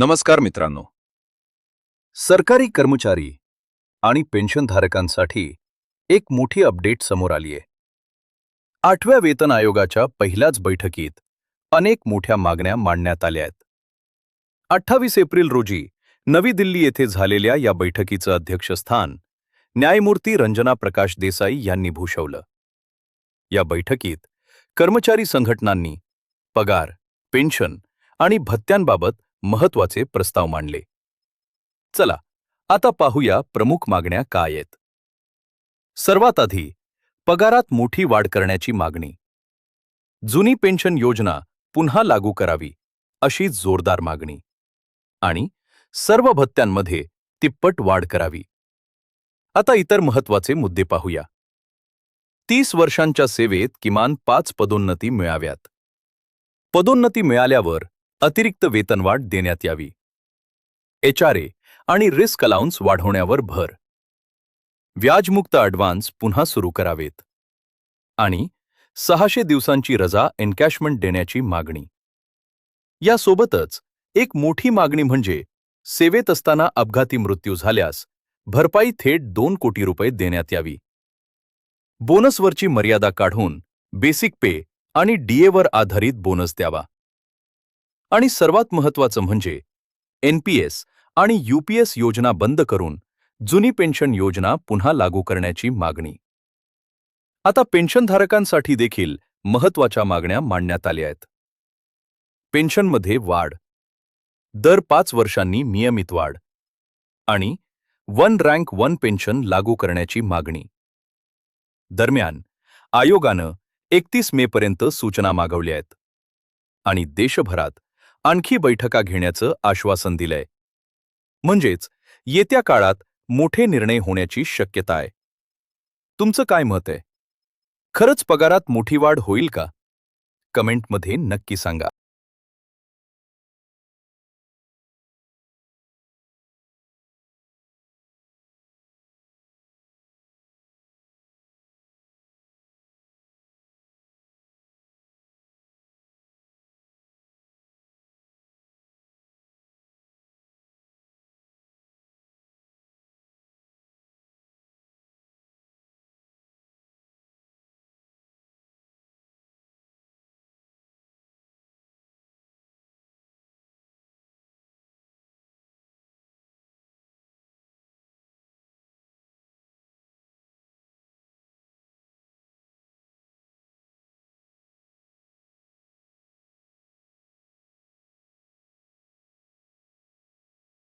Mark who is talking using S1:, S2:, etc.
S1: नमस्कार मित्रांनो. सरकारी कर्मचारी आणि पेन्शनधारकांसाठी एक मोठी अपडेट समोर आली आहे. 8व्या वेतन आयोगाच्या पहिल्याच बैठकीत अनेक मोठ्या मागण्या मांडण्यात आल्या आहेत. 28 एप्रिल रोजी नवी दिल्ली येथे झालेल्या या बैठकीचं अध्यक्षस्थान न्यायमूर्ती रंजना प्रकाश देसाई यांनी भूषवलं. या बैठकीत कर्मचारी संघटनांनी पगार, पेन्शन आणि भत्त्यांबाबत महत्त्वाचे प्रस्ताव मांडले. चला आता पाहूया प्रमुख मागण्या काय आहेत. सर्वात आधी पगारात मोठी वाढ करण्याची मागणी. जुनी पेन्शन योजना पुन्हा लागू करावी अशी जोरदार मागणी. आणि सर्व भत्त्यांमध्ये तिप्पट वाढ करावी. आता इतर महत्त्वाचे मुद्दे पाहूया. 30 वर्षांच्या सेवेत किमान 5 पदोन्नती मिळाव्यात. पदोन्नती मिळाल्यावर अतिरिक्त वेतनवाढ देण्यात यावी. HRA आणि रिस्क अलाउन्स वाढवण्यावर भर. व्याजमुक्त ॲडव्हान्स पुन्हा सुरू करावेत. आणि 600 दिवसांची रजा एन्कॅशमेंट देण्याची मागणी. यासोबतच एक मोठी मागणी म्हणजे सेवेत असताना अपघाती मृत्यू झाल्यास भरपाई थेट 2 कोटी रुपये देण्यात यावी. बोनसवरची मर्यादा काढून बेसिक पे आणि DAवर आधारित बोनस द्यावा. आणि सर्वात महत्त्वाचं म्हणजे NPS आणि UPS योजना बंद करून जुनी पेन्शन योजना पुन्हा लागू करण्याची मागणी. आता पेन्शनधारकांसाठी देखील महत्त्वाच्या मागण्या मांडण्यात आल्या आहेत. पेन्शनमध्ये वाढ, दर 5 वर्षांनी नियमित वाढ आणि वन रँक वन पेन्शन लागू करण्याची मागणी. दरम्यान आयोगानं 31 मेपर्यंत सूचना मागवल्या आहेत आणि देशभरात आणखी बैठका घेण्याचं आश्वासन दिलंय. म्हणजेच येत्या काळात मोठे निर्णय होण्याची शक्यता आहे. तुमचं काय मत आहे? खरंच पगारात मोठी वाढ होईल का? कमेंटमध्ये नक्की सांगा.